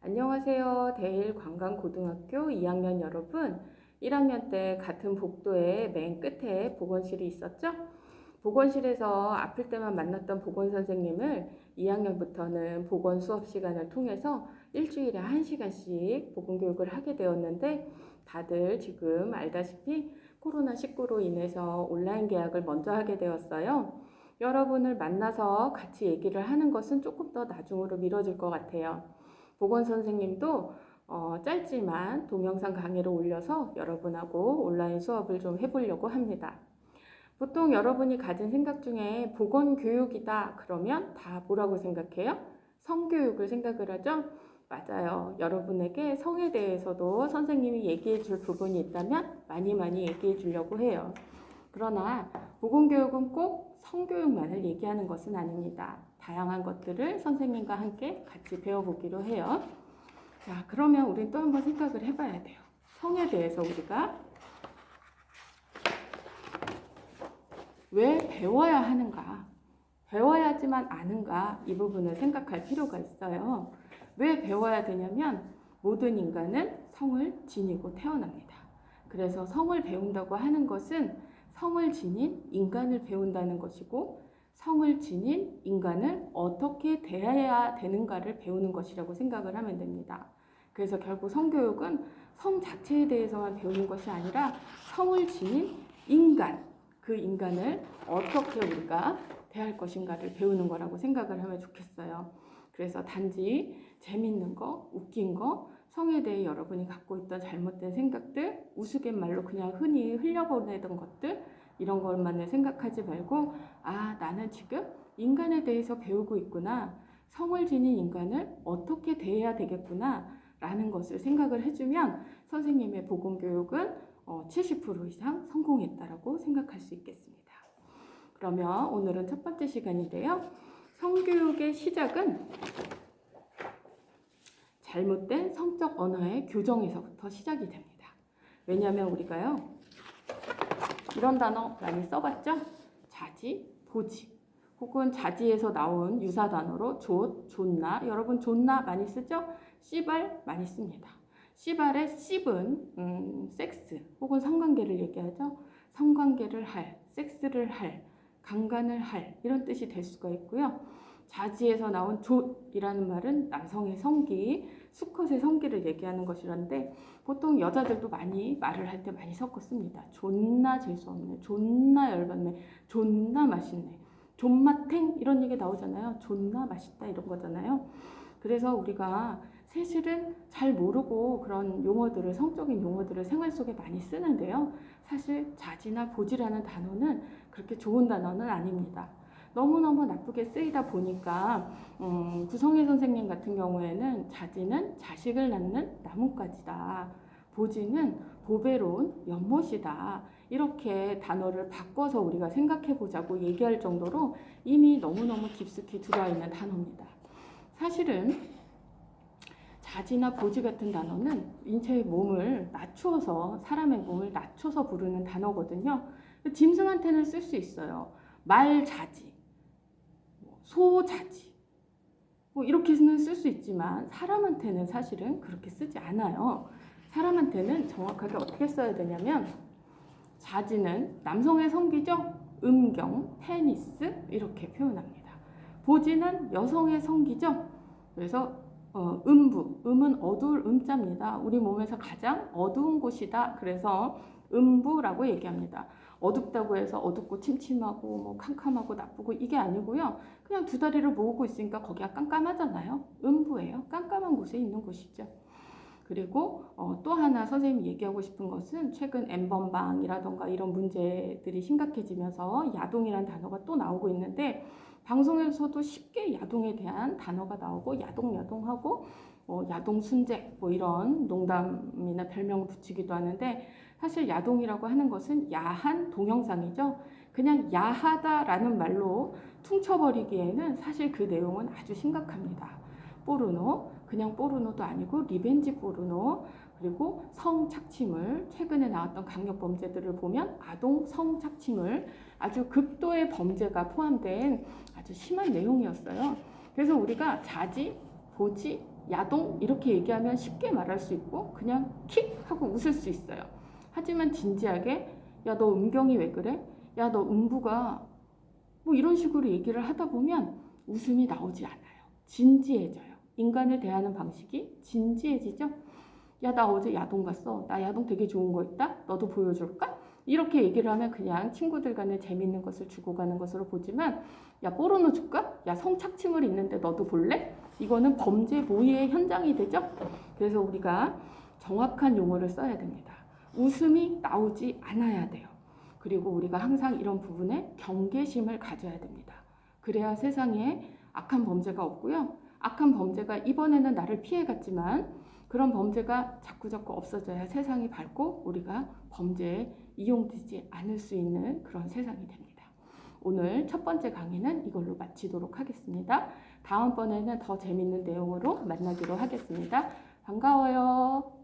안녕하세요. 대일관광고등학교 2학년 여러분. 1학년 때 같은 복도의 맨 끝에 보건실이 있었죠? 보건실에서 아플 때만 만났던 보건선생님을 2학년부터는 보건 수업 시간을 통해서 일주일에 1시간씩 보건교육을 하게 되었는데, 다들 지금 알다시피 코로나19로 인해서 온라인 개학을 먼저 하게 되었어요. 여러분을 만나서 같이 얘기를 하는 것은 조금 더 나중으로 미뤄질 것 같아요. 보건선생님도 짧지만 동영상 강의를 올려서 여러분하고 온라인 수업을 좀 해보려고 합니다. 보통 여러분이 가진 생각 중에 보건교육이다 그러면 다 뭐라고 생각해요? 성교육을 생각을 하죠? 맞아요. 여러분에게 성에 대해서도 선생님이 얘기해 줄 부분이 있다면 많이 얘기해 주려고 해요. 그러나 보건교육은 꼭 성교육만을 얘기하는 것은 아닙니다. 다양한 것들을 선생님과 함께 같이 배워보기로 해요. 자, 그러면 우리 또 한번 생각을 해봐야 돼요. 성에 대해서 우리가 왜 배워야 하는가? 배워야지만 아는가? 이 부분을 생각할 필요가 있어요. 왜 배워야 되냐면 모든 인간은 성을 지니고 태어납니다. 그래서 성을 배운다고 하는 것은 성을 지닌 인간을 배운다는 것이고, 성을 지닌 인간을 어떻게 대해야 되는가를 배우는 것이라고 생각을 하면 됩니다. 그래서 결국 성교육은 성 자체에 대해서만 배우는 것이 아니라 성을 지닌 인간, 그 인간을 어떻게 우리가 대할 것인가를 배우는 거라고 생각을 하면 좋겠어요. 그래서 단지 재밌는 거, 웃긴 거, 성에 대해 여러분이 갖고 있던 잘못된 생각들, 우스갯말로 그냥 흔히 흘려보내던 것들, 이런 것만을 생각하지 말고, 아, 나는 지금 인간에 대해서 배우고 있구나, 성을 지닌 인간을 어떻게 대해야 되겠구나 라는 것을 생각을 해주면 선생님의 보건교육은 70% 이상 성공했다라고 생각할 수 있겠습니다. 그러면 오늘은 첫 번째 시간인데요. 성교육의 시작은 잘못된 성적 언어의 교정에서부터 시작이 됩니다. 왜냐하면 우리가요, 이런 단어 많이 써봤죠? 자지, 보지, 혹은 자지에서 나온 유사 단어로 좆, 존나, 여러분 존나 많이 쓰죠? 씨발 많이 씁니다. 씨발의 씹은 섹스 혹은 성관계를 얘기하죠. 성관계를 할, 섹스를 할, 강간을 할, 이런 뜻이 될 수가 있고요. 자지에서 나온 좆이라는 말은 남성의 성기, 수컷의 성기를 얘기하는 것이란데, 보통 여자들도 많이 말을 할 때 많이 섞었습니다. 존나 재수없네, 존나 열받네, 존나 맛있네, 존맛탱, 이런 얘기 나오잖아요. 존나 맛있다, 이런 거잖아요. 그래서 우리가 사실은 잘 모르고 그런 용어들을, 성적인 용어들을 생활 속에 많이 쓰는데요. 사실 자지나 보지라는 단어는 그렇게 좋은 단어는 아닙니다. 너무너무 나쁘게 쓰이다 보니까 구성애 선생님 같은 경우에는 자지는 자식을 낳는 나뭇가지다, 보지는 보배로운 연못이다, 이렇게 단어를 바꿔서 우리가 생각해 보자고 얘기할 정도로 이미 너무너무 깊숙이 들어와 있는 단어입니다. 사실은 자지나 보지 같은 단어는 인체의 몸을 낮추어서, 사람의 몸을 낮춰서 부르는 단어거든요. 짐승한테는 쓸 수 있어요. 말자지, 소자지, 뭐 이렇게는 쓸 수 있지만 사람한테는 사실은 그렇게 쓰지 않아요. 사람한테는 정확하게 어떻게 써야 되냐면, 자지는 남성의 성기죠. 음경, 페니스, 이렇게 표현합니다. 보지는 여성의 성기죠. 그래서 음부, 음은 어두울 음자입니다. 우리 몸에서 가장 어두운 곳이다. 그래서 음부라고 얘기합니다. 어둡다고 해서 어둡고 침침하고 뭐 캄캄하고 나쁘고 이게 아니고요. 그냥 두 다리를 모으고 있으니까 거기가 깜깜하잖아요. 음부예요. 깜깜한 곳에 있는 곳이죠. 그리고 또 하나 선생님이 얘기하고 싶은 것은, 최근 N번방이라던가 이런 문제들이 심각해지면서 야동이라는 단어가 또 나오고 있는데, 방송에서도 쉽게 야동에 대한 단어가 나오고 야동하고 야동순재 뭐 이런 농담이나 별명을 붙이기도 하는데, 사실 야동이라고 하는 것은 야한 동영상이죠. 그냥 야하다라는 말로 퉁쳐버리기에는 사실 그 내용은 아주 심각합니다. 포르노, 그냥 포르노도 아니고 리벤지 포르노, 그리고 성착취물, 최근에 나왔던 강력범죄들을 보면 아동 성착취물, 아주 극도의 범죄가 포함된 아주 심한 내용이었어요. 그래서 우리가 자지, 보지, 야동 이렇게 얘기하면 쉽게 말할 수 있고 그냥 킥 하고 웃을 수 있어요. 하지만 진지하게 야 너 음경이 왜 그래? 야 너 음부가 뭐 이런 식으로 얘기를 하다 보면 웃음이 나오지 않아요. 진지해져요. 인간을 대하는 방식이 진지해지죠. 야 나 어제 야동 봤어. 나 야동 되게 좋은 거 있다. 너도 보여줄까? 이렇게 얘기를 하면 그냥 친구들 간에 재밌는 것을 주고 가는 것으로 보지만 야 포르노 줄까? 야 성착취물 있는데 너도 볼래? 이거는 범죄 모의의 현장이 되죠. 그래서 우리가 정확한 용어를 써야 됩니다. 웃음이 나오지 않아야 돼요. 그리고 우리가 항상 이런 부분에 경계심을 가져야 됩니다. 그래야 세상에 악한 범죄가 없고요. 악한 범죄가 이번에는 나를 피해갔지만 그런 범죄가 자꾸자꾸 없어져야 세상이 밝고 우리가 범죄에 이용되지 않을 수 있는 그런 세상이 됩니다. 오늘 첫 번째 강의는 이걸로 마치도록 하겠습니다. 다음번에는 더 재밌는 내용으로 만나기로 하겠습니다. 반가워요.